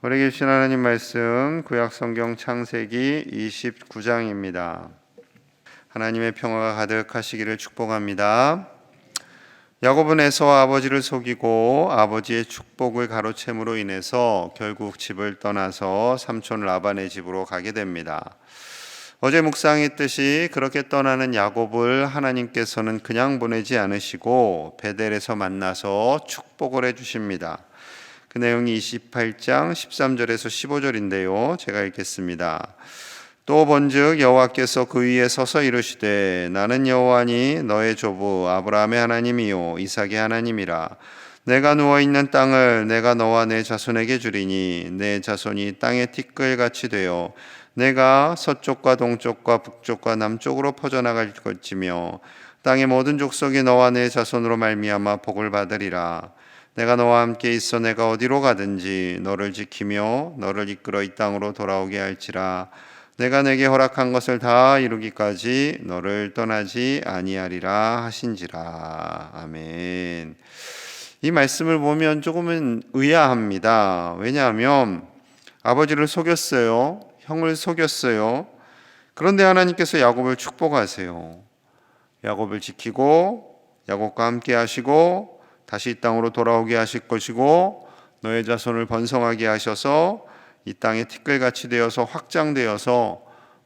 우리 계신 하나님 말씀 구약성경 창세기 29장입니다. 하나님의 평화가 가득하시기를 축복합니다. 야곱은 에서와 아버지를 속이고 아버지의 축복을 가로챈으로 인해서 결국 집을 떠나서 삼촌 라반의 집으로 가게 됩니다. 어제 묵상했듯이 그렇게 떠나는 야곱을 하나님께서는 그냥 보내지 않으시고 베델에서 만나서 축복을 해주십니다. 그 내용이 28장 13절에서 15절인데요. 제가 읽겠습니다. 또 본즉 여호와께서 그 위에 서서 이르시되 나는 여호와니 너의 조부 아브라함의 하나님이요 이삭의 하나님이라. 내가 누워있는 땅을 내가 너와 내 자손에게 주리니 내 자손이 땅의 티끌같이 되어 내가 서쪽과 동쪽과 북쪽과 남쪽으로 퍼져나갈 것이며 땅의 모든 족속이 너와 내 자손으로 말미암아 복을 받으리라. 내가 너와 함께 있어 내가 어디로 가든지 너를 지키며 너를 이끌어 이 땅으로 돌아오게 할지라. 내가 내게 허락한 것을 다 이루기까지 너를 떠나지 아니하리라 하신지라. 아멘. 이 말씀을 보면 조금은 의아합니다. 왜냐하면 아버지를 속였어요. 형을 속였어요. 그런데 하나님께서 야곱을 축복하세요. 야곱을 지키고 야곱과 함께 하시고 다시 이 땅으로 돌아오게 하실 것이고 너의 자손을 번성하게 하셔서 이 땅에 티끌같이 되어서 확장되어서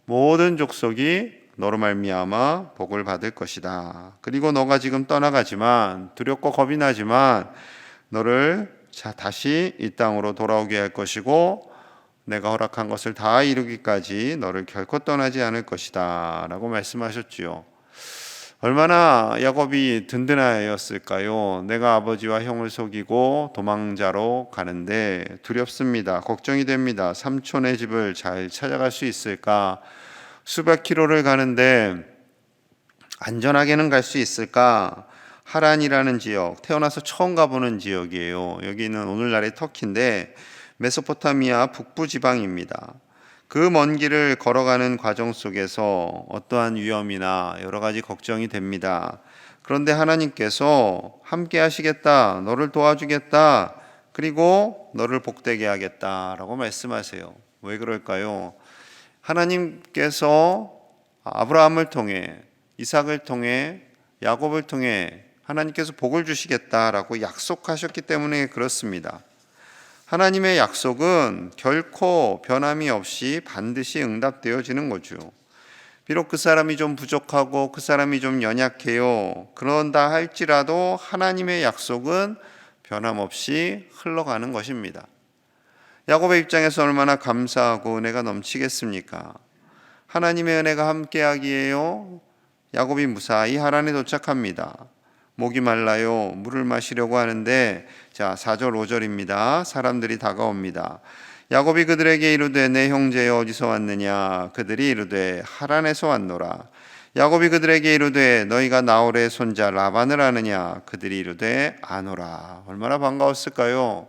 모든 족속이 너로 말미암아 복을 받을 것이다. 그리고 너가 지금 떠나가지만 두렵고 겁이 나지만 너를 다시 이 땅으로 돌아오게 할 것이고 내가 허락한 것을 다 이루기까지 너를 결코 떠나지 않을 것이다 라고 말씀하셨지요. 얼마나 야곱이 든든하였을까요? 내가 아버지와 형을 속이고 도망자로 가는데 두렵습니다. 걱정이 됩니다. 삼촌의 집을 잘 찾아갈 수 있을까? 수백 킬로를 가는데 안전하게는 갈 수 있을까? 하란이라는 지역, 태어나서 처음 가보는 지역이에요. 여기는 오늘날의 터키인데 메소포타미아 북부 지방입니다. 그 먼 길을 걸어가는 과정 속에서 어떠한 위험이나 여러 가지 걱정이 됩니다. 그런데 하나님께서 함께 하시겠다, 너를 도와주겠다, 그리고 너를 복되게 하겠다라고 말씀하세요. 왜 그럴까요? 하나님께서 아브라함을 통해, 이삭을 통해, 야곱을 통해 하나님께서 복을 주시겠다라고 약속하셨기 때문에 그렇습니다. 하나님의 약속은 결코 변함이 없이 반드시 응답되어지는 거죠. 비록 그 사람이 좀 부족하고 그 사람이 좀 연약해요. 그런다 할지라도 하나님의 약속은 변함없이 흘러가는 것입니다. 야곱의 입장에서 얼마나 감사하고 은혜가 넘치겠습니까? 하나님의 은혜가 함께하기에요. 야곱이 무사히 하란에 도착합니다. 목이 말라요. 물을 마시려고 하는데 4절 5절입니다. 사람들이 다가옵니다. 야곱이 그들에게 이르되 내 형제여 어디서 왔느냐? 그들이 이르되 하란에서 왔노라. 야곱이 그들에게 이르되 너희가 나홀의 손자 라반을 아느냐? 그들이 이르되 아노라. 얼마나 반가웠을까요?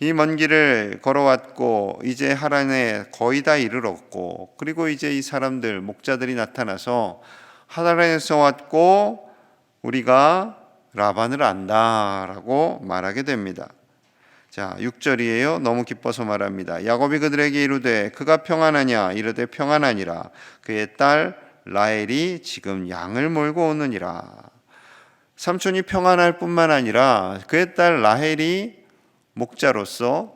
이 먼 길을 걸어왔고 이제 하란에 거의 다 이르렀고 그리고 이제 이 사람들 목자들이 나타나서 하란에서 왔고 우리가 라반을 안다라고 말하게 됩니다. 6절이에요. 너무 기뻐서 말합니다. 야곱이 그들에게 이르되 그가 평안하냐? 이르되 평안하니라. 그의 딸 라헬이 지금 양을 몰고 오느니라. 삼촌이 평안할 뿐만 아니라 그의 딸 라헬이 목자로서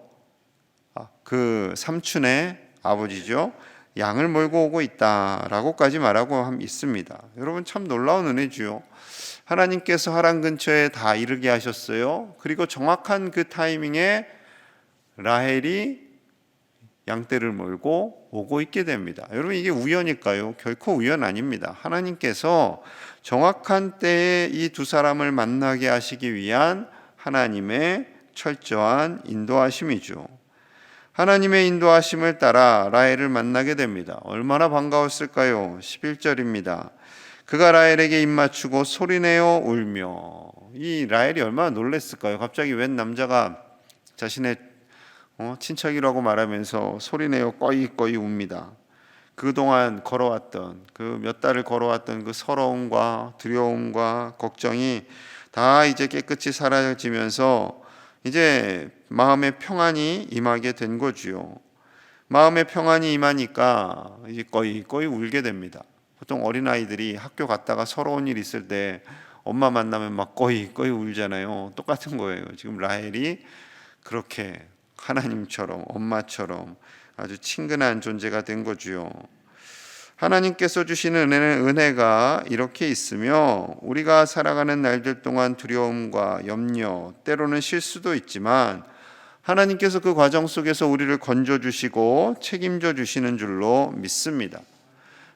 그 삼촌의 아버지죠. 양을 몰고 오고 있다라고까지 말하고 있습니다. 여러분 참 놀라운 은혜지요. 하나님께서 하란 근처에 다 이르게 하셨어요. 그리고 정확한 그 타이밍에 라헬이 양떼를 몰고 오고 있게 됩니다. 여러분 이게 우연일까요? 결코 우연 아닙니다. 하나님께서 정확한 때에 이 두 사람을 만나게 하시기 위한 하나님의 철저한 인도하심이죠. 하나님의 인도하심을 따라 라헬을 만나게 됩니다. 얼마나 반가웠을까요? 11절입니다. 그가 라헬에게 입맞추고 소리내어 울며. 이 라헬이 얼마나 놀랐을까요? 갑자기 웬 남자가 자신의 친척이라고 말하면서 소리내어 꺼이꺼이 웁니다. 그동안 걸어왔던 그 몇 달을 걸어왔던 그 서러움과 두려움과 걱정이 다 이제 깨끗이 사라지면서 이제 마음의 평안이 임하게 된 거지요. 마음의 평안이 임하니까 이제 거의 울게 됩니다. 보통 어린아이들이 학교 갔다가 서러운 일 있을 때 엄마 만나면 막 거의 울잖아요. 똑같은 거예요. 지금 라헬이 그렇게 하나님처럼, 엄마처럼 아주 친근한 존재가 된 거지요. 하나님께서 주시는 은혜가 이렇게 있으며 우리가 살아가는 날들 동안 두려움과 염려, 때로는 실수도 있지만 하나님께서 그 과정 속에서 우리를 건져주시고 책임져 주시는 줄로 믿습니다.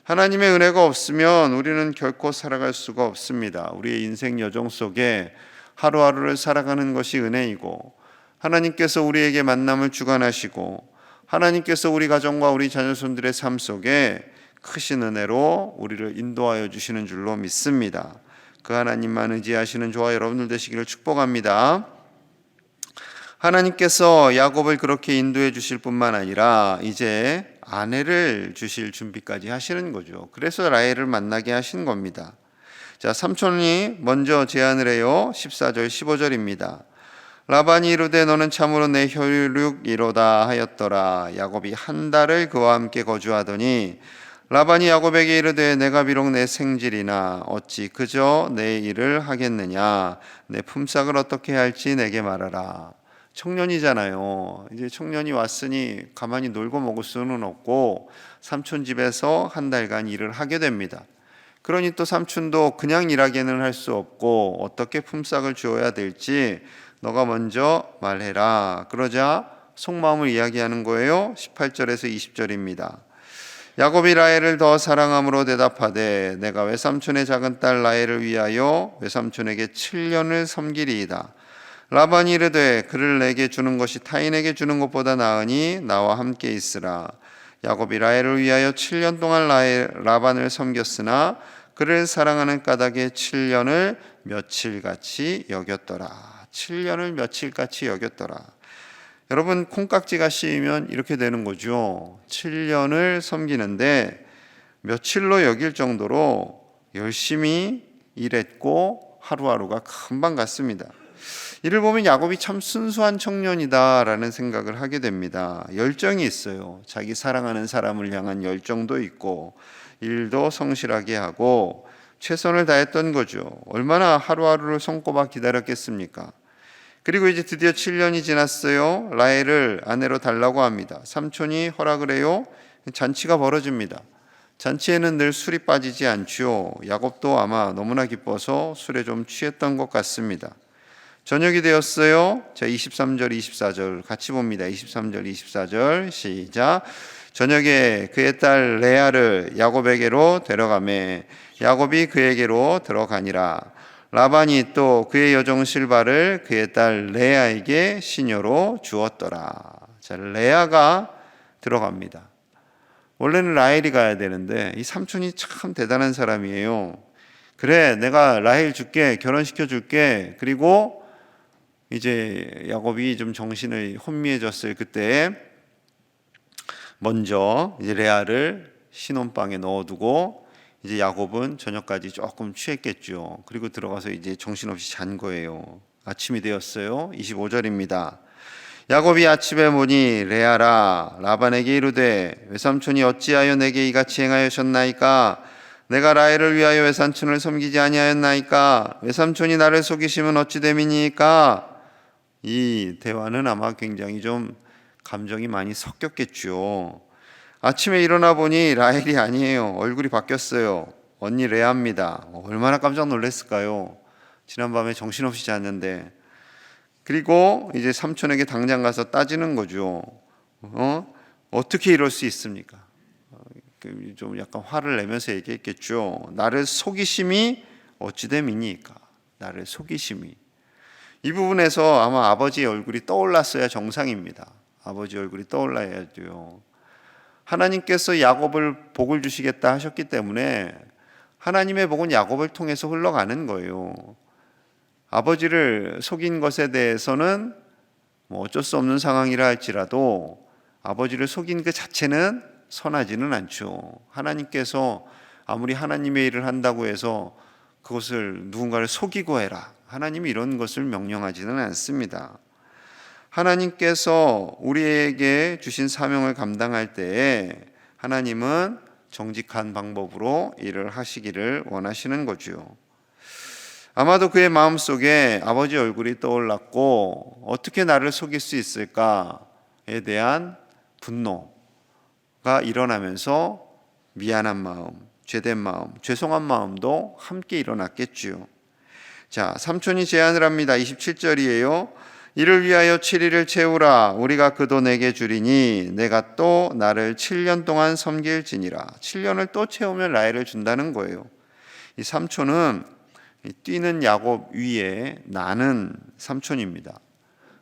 하나님의 은혜가 없으면 우리는 결코 살아갈 수가 없습니다. 우리의 인생 여정 속에 하루하루를 살아가는 것이 은혜이고, 하나님께서 우리에게 만남을 주관하시고, 하나님께서 우리 가정과 우리 자녀손들의 삶 속에 크신 은혜로 우리를 인도하여 주시는 줄로 믿습니다. 그 하나님만 의지하시는 저와 여러분들 되시기를 축복합니다. 하나님께서 야곱을 그렇게 인도해 주실 뿐만 아니라 이제 아내를 주실 준비까지 하시는 거죠. 그래서 라헬을 만나게 하신 겁니다. 자, 삼촌이 먼저 제안을 해요. 14절 15절입니다. 라반이 이르되 너는 참으로 내 혈육이로다 하였더라. 야곱이 한 달을 그와 함께 거주하더니 라반이 야곱에게 이르되 내가 비록 내 생질이나 어찌 그저 내 일을 하겠느냐. 내 품삯을 어떻게 할지 내게 말하라. 청년이잖아요. 이제 청년이 왔으니 가만히 놀고 먹을 수는 없고 삼촌 집에서 한 달간 일을 하게 됩니다. 그러니 또 삼촌도 그냥 일하게는 할 수 없고 어떻게 품삯을 주어야 될지 너가 먼저 말해라. 그러자 속마음을 이야기하는 거예요. 18절에서 20절입니다. 야곱이 라헬을 더 사랑함으로 대답하되 내가 외삼촌의 작은 딸 라헬을 위하여 외삼촌에게 7년을 섬기리이다. 라반이 이르되 그를 내게 주는 것이 타인에게 주는 것보다 나으니 나와 함께 있으라. 야곱이 라헬을 위하여 7년 동안 라반을 섬겼으나 그를 사랑하는 까닭에 7년을 며칠같이 여겼더라. 7년을 며칠같이 여겼더라. 여러분, 콩깍지가 씌이면 이렇게 되는 거죠. 7년을 섬기는데 며칠로 여길 정도로 열심히 일했고 하루하루가 금방 갔습니다. 이를 보면 야곱이 참 순수한 청년이다라는 생각을 하게 됩니다. 열정이 있어요. 자기 사랑하는 사람을 향한 열정도 있고 일도 성실하게 하고 최선을 다했던 거죠. 얼마나 하루하루를 손꼽아 기다렸겠습니까? 그리고 이제 드디어 7년이 지났어요. 라헬을 아내로 달라고 합니다. 삼촌이 허락을 해요. 잔치가 벌어집니다. 잔치에는 늘 술이 빠지지 않죠. 야곱도 아마 너무나 기뻐서 술에 좀 취했던 것 같습니다. 저녁이 되었어요. 자, 23절 24절 같이 봅니다. 23절 24절 시작. 저녁에 그의 딸 레아를 야곱에게로 데려가매 야곱이 그에게로 들어가니라. 라반이 또 그의 여종 실바를 그의 딸 레아에게 시녀로 주었더라. 자, 레아가 들어갑니다. 원래는 라헬이 가야 되는데 이 삼촌이 참 대단한 사람이에요. 그래, 내가 라헬 줄게, 결혼시켜 줄게. 그리고 이제 야곱이 좀 정신을 혼미해졌을 그때 먼저 이제 레아를 신혼방에 넣어두고 이제 야곱은 저녁까지 조금 취했겠죠. 그리고 들어가서 이제 정신없이 잔 거예요. 아침이 되었어요. 25절입니다. 야곱이 아침에 보니 레아라 라반에게 이르되 외삼촌이 어찌하여 내게 이같이 행하였나이까? 내가 라헬을 위하여 외삼촌을 섬기지 아니하였나이까? 외삼촌이 나를 속이시면 어찌 됨이니까? 이 대화는 아마 굉장히 좀 감정이 많이 섞였겠죠. 아침에 일어나 보니 라헬이 아니에요. 얼굴이 바뀌었어요. 언니 레아입니다. 얼마나 깜짝 놀랐을까요? 지난밤에 정신없이 잤는데. 그리고 이제 삼촌에게 당장 가서 따지는 거죠. 어떻게 이럴 수 있습니까? 좀 약간 화를 내면서 얘기했겠죠. 나를 속이심이 어찌 됨이니까? 나를 속이심이. 이 부분에서 아마 아버지의 얼굴이 떠올랐어야 정상입니다. 아버지 얼굴이 떠올라야죠. 하나님께서 야곱을 복을 주시겠다 하셨기 때문에 하나님의 복은 야곱을 통해서 흘러가는 거예요. 아버지를 속인 것에 대해서는 어쩔 수 없는 상황이라 할지라도 아버지를 속인 그 자체는 선하지는 않죠. 하나님께서 아무리 하나님의 일을 한다고 해서 그것을 누군가를 속이고 해라. 하나님이 이런 것을 명령하지는 않습니다. 하나님께서 우리에게 주신 사명을 감당할 때에 하나님은 정직한 방법으로 일을 하시기를 원하시는 거죠. 아마도 그의 마음속에 아버지 얼굴이 떠올랐고 어떻게 나를 속일 수 있을까에 대한 분노가 일어나면서 미안한 마음, 죄된 마음, 죄송한 마음도 함께 일어났겠지요. 자, 삼촌이 제안을 합니다. 27절이에요. 이를 위하여 7일을 채우라. 우리가 그 돈 내게 주리니 내가 또 나를 7년 동안 섬길지니라. 7년을 또 채우면 라헬을 준다는 거예요. 이 삼촌은 뛰는 야곱 위에 나는 삼촌입니다.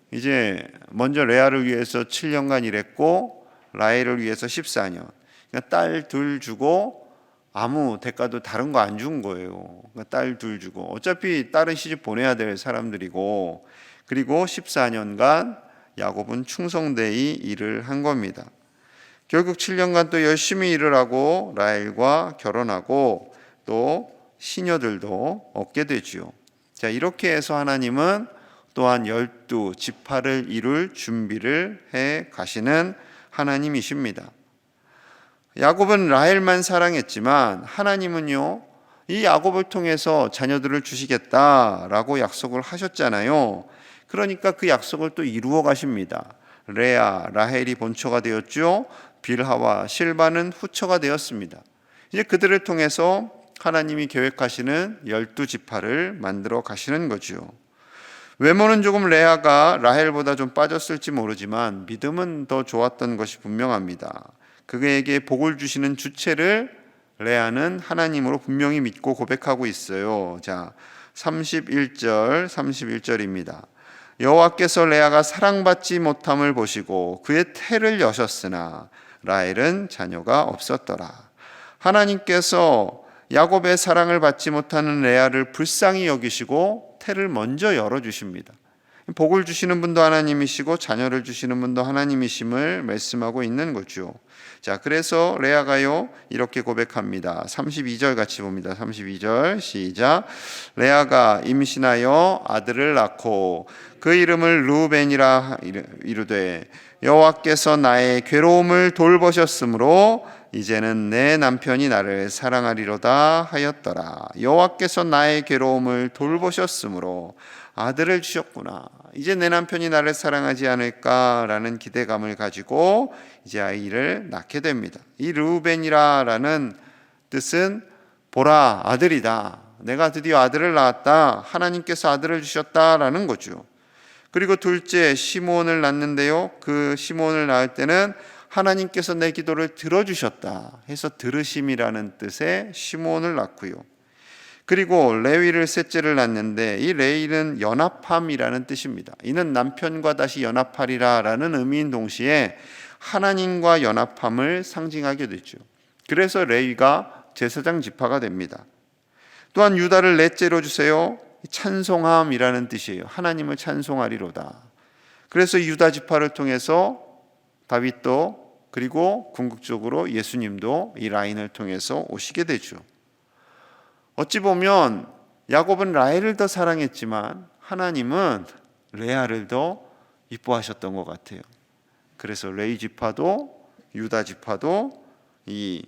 이제 먼저 레아를 위해서 7년간 일했고 라헬을 위해서 14년. 그러니까 딸 둘 주고 아무 대가도 다른 거 안 준 거예요. 그러니까 딸 둘 주고 어차피 딸은 시집 보내야 될 사람들이고, 그리고 14년간 야곱은 충성되이 일을 한 겁니다. 결국 7년간 또 열심히 일을 하고 라헬과 결혼하고 또 시녀들도 얻게 되지요. 자, 이렇게 해서 하나님은 또한 12지파를 이룰 준비를 해 가시는 하나님이십니다. 야곱은 라헬만 사랑했지만 하나님은요, 이 야곱을 통해서 자녀들을 주시겠다라고 약속을 하셨잖아요. 그러니까 그 약속을 또 이루어 가십니다. 레아, 라헬이 본처가 되었죠. 빌하와 실바는 후처가 되었습니다. 이제 그들을 통해서 하나님이 계획하시는 12지파를 만들어 가시는 거죠. 외모는 조금 레아가 라헬보다 좀 빠졌을지 모르지만 믿음은 더 좋았던 것이 분명합니다. 그에게 복을 주시는 주체를 레아는 하나님으로 분명히 믿고 고백하고 있어요. 자, 31절입니다. 여호와께서 레아가 사랑받지 못함을 보시고 그의 태를 여셨으나 라헬은 자녀가 없었더라. 하나님께서 야곱의 사랑을 받지 못하는 레아를 불쌍히 여기시고 태를 먼저 열어주십니다. 복을 주시는 분도 하나님이시고 자녀를 주시는 분도 하나님이심을 말씀하고 있는 거죠. 자, 그래서 레아가요 이렇게 고백합니다. 32절 같이 봅니다. 32절 시작. 레아가 임신하여 아들을 낳고 그 이름을 르우벤이라 이르되 여호와께서 나의 괴로움을 돌보셨으므로 이제는 내 남편이 나를 사랑하리로다 하였더라. 여호와께서 나의 괴로움을 돌보셨으므로 아들을 주셨구나. 이제 내 남편이 나를 사랑하지 않을까라는 기대감을 가지고 이제 아이를 낳게 됩니다. 이 르우벤이라는 뜻은 보라, 아들이다. 내가 드디어 아들을 낳았다. 하나님께서 아들을 주셨다라는 거죠. 그리고 둘째 시므온을 낳는데요, 그 시므온을 낳을 때는 하나님께서 내 기도를 들어주셨다 해서 들으심이라는 뜻의 시므온을 낳고요. 그리고 레위를 셋째를 낳는데 이 레위는 연합함이라는 뜻입니다. 이는 남편과 다시 연합하리라라는 의미인 동시에 하나님과 연합함을 상징하게 되죠. 그래서 레위가 제사장 지파가 됩니다. 또한 유다를 넷째로 주세요. 찬송함이라는 뜻이에요. 하나님을 찬송하리로다. 그래서 유다 지파를 통해서 다윗도 그리고 궁극적으로 예수님도 이 라인을 통해서 오시게 되죠. 어찌 보면 야곱은 라헬을 더 사랑했지만 하나님은 레아를 더 이뻐하셨던 것 같아요. 그래서 레위 지파도 유다 지파도 이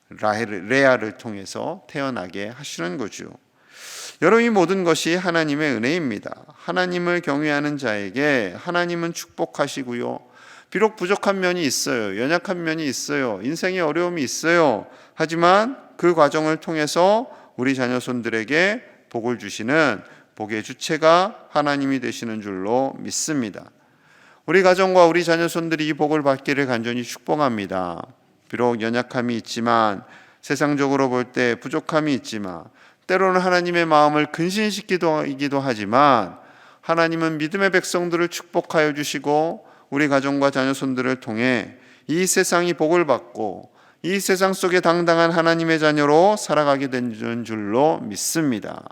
레아를 통해서 태어나게 하시는 거죠. 여러분, 이 모든 것이 하나님의 은혜입니다. 하나님을 경외하는 자에게 하나님은 축복하시고요. 비록 부족한 면이 있어요. 연약한 면이 있어요. 인생의 어려움이 있어요. 하지만 그 과정을 통해서 우리 자녀손들에게 복을 주시는 복의 주체가 하나님이 되시는 줄로 믿습니다. 우리 가정과 우리 자녀손들이 이 복을 받기를 간절히 축복합니다. 비록 연약함이 있지만, 세상적으로 볼 때 부족함이 있지만, 때로는 하나님의 마음을 근신시키기도 하지만 하나님은 믿음의 백성들을 축복하여 주시고 우리 가정과 자녀손들을 통해 이 세상이 복을 받고 이 세상 속에 당당한 하나님의 자녀로 살아가게 되는 줄로 믿습니다.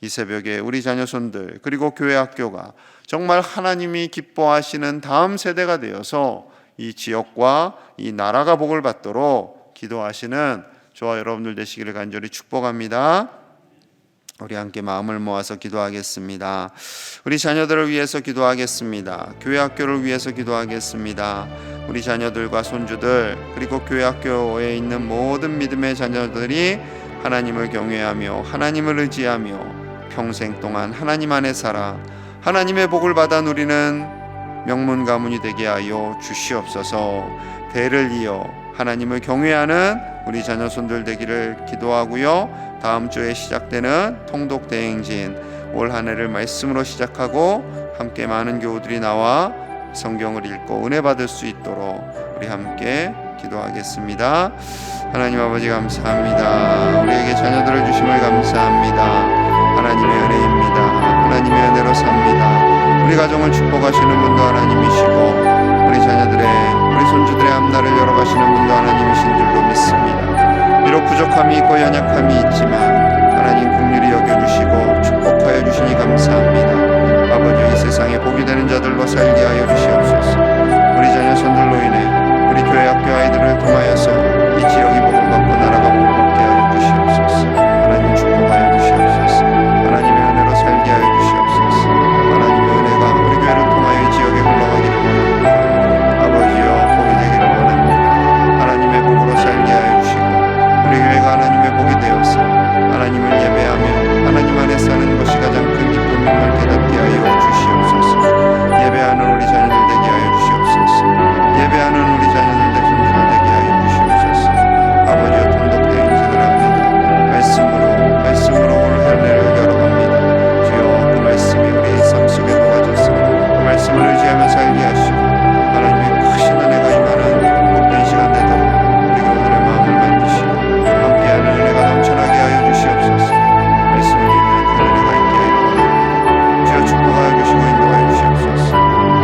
이 새벽에 우리 자녀손들 그리고 교회 학교가 정말 하나님이 기뻐하시는 다음 세대가 되어서 이 지역과 이 나라가 복을 받도록 기도하시는 저와 여러분들 되시기를 간절히 축복합니다. 우리 함께 마음을 모아서 기도하겠습니다. 우리 자녀들을 위해서 기도하겠습니다. 교회 학교를 위해서 기도하겠습니다. 우리 자녀들과 손주들 그리고 교회 학교에 있는 모든 믿음의 자녀들이 하나님을 경외하며 하나님을 의지하며 평생 동안 하나님 안에 살아 하나님의 복을 받아 누리는 명문 가문이 되게 하여 주시옵소서. 대를 이어 하나님을 경외하는 우리 자녀 손들 되기를 기도하고요. 다음 주에 시작되는 통독 대행진 올 한 해를 말씀으로 시작하고 함께 많은 교우들이 나와 성경을 읽고 은혜 받을 수 있도록 우리 함께 기도하겠습니다. 하나님 아버지 감사합니다. 우리에게 자녀들을 주심을 감사합니다. 하나님의 은혜입니다. 하나님의 은혜로 삽니다. 우리 가정을 축복하시는 분도 하나님이시고 우리 자녀들의 우리 손주들의 앞날을 열어가시는 분도 하나님이신 줄로 믿습니다. 비록 부족함이 있고 연약함이 있지만 하나님 긍휼히 여겨주시고 축복하여 주시니 감사합니다. 아버지 이 세상에 복이 되는 자들로 살게 하여 주시옵소서. 우리 자녀 손들로 인해 우리 교회 학교 아이들을 통하여서 이 지역이 복을 받고 나라가 복을 받게 하여 주시옵소서. 하나님 축복하여 주시옵소서. 하나님의 은혜로 살게 하여 주시옵소서. 하나님의 은혜가 우리 교회를 통하여 이 지역에 흘러가기를 원합니다. 아버지여 복이 되기를 원합니다. 하나님의 복으로 살게 하여 주시고 우리 교회가 하나님의 복이 되어서 하나님을 예배하며 하나님 안에 사는 것이 가장 큰 기쁨임을 깨닫게 하여 주시옵소서. 예배하는 우리 자녀들 되게 하여 주시옵소서. 예배하는 우리 자녀들 손주들 되게 하여 주시옵소서. 아버지여 통독 대행진을 합니다. 말씀으로 올 한 해를 열어갑니다. 주여 그 말씀이 우리의 삶 속에 녹아져서 그 말씀을 의지하며 살게 하시고 하나님의 크신 은혜가 임하는 복된 시간 되도록 우리 교우들의 마음을 만지시고 함께하는 은혜가 넘쳐나게 하여 주시옵소서. 말씀을 읽는 그 은혜가 있게 하여 원합니다. 주여 축복하여 주시고 인도하여 주시옵소서.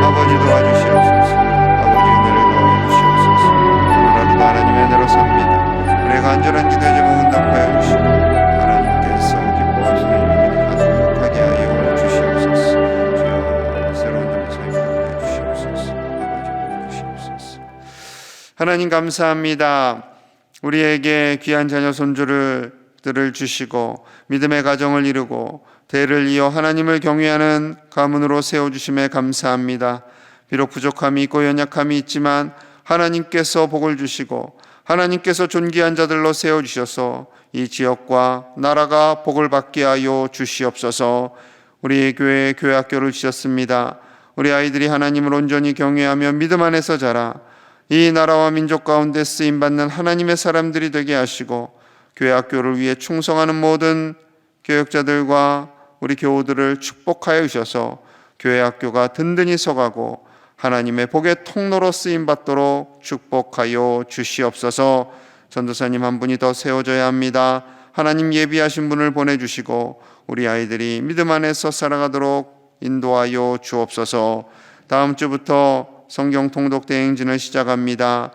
아버지 도와주시옵소서. 아버지 은혜를 더하여 주시옵소서. 오늘날도 하나님의 은혜로 삽니다. 우리의 간절한 기도의 제목은 응답하여 주시고 하나님께서 기뻐하시는 일들이 가득하게 하여 주시옵소서. 주여 새로운 점에서 인도하여 주시옵소서. 아버지 주시옵소서. 하나님 감사합니다. 우리에게 귀한 자녀 손주들을 주시고 믿음의 가정을 이루고 대를 이어 하나님을 경외하는 가문으로 세워주심에 감사합니다. 비록 부족함이 있고 연약함이 있지만 하나님께서 복을 주시고 하나님께서 존귀한 자들로 세워주셔서 이 지역과 나라가 복을 받게 하여 주시옵소서. 우리 교회에 교회 학교를 주셨습니다. 우리 아이들이 하나님을 온전히 경외하며 믿음 안에서 자라 이 나라와 민족 가운데 쓰임받는 하나님의 사람들이 되게 하시고 교회 학교를 위해 충성하는 모든 교역자들과 우리 교우들을 축복하여 주셔서 교회 학교가 든든히 서가고 하나님의 복의 통로로 쓰임받도록 축복하여 주시옵소서. 전도사님 한 분이 더 세워져야 합니다. 하나님 예비하신 분을 보내주시고 우리 아이들이 믿음 안에서 살아가도록 인도하여 주옵소서. 다음 주부터 성경 통독 대행진을 시작합니다.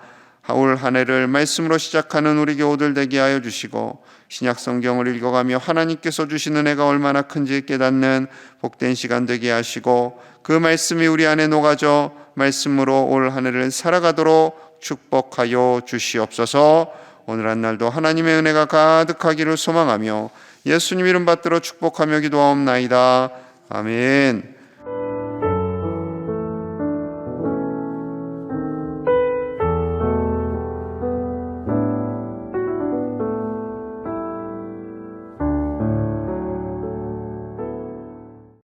올 한 해를 말씀으로 시작하는 우리 교우들 되게 하여 주시고 신약 성경을 읽어가며 하나님께서 주시는 은혜가 얼마나 큰지 깨닫는 복된 시간 되게 하시고 그 말씀이 우리 안에 녹아져 말씀으로 올 한 해를 살아가도록 축복하여 주시옵소서. 오늘 한 날도 하나님의 은혜가 가득하기를 소망하며 예수님 이름 받들어 축복하며 기도하옵나이다. 아멘.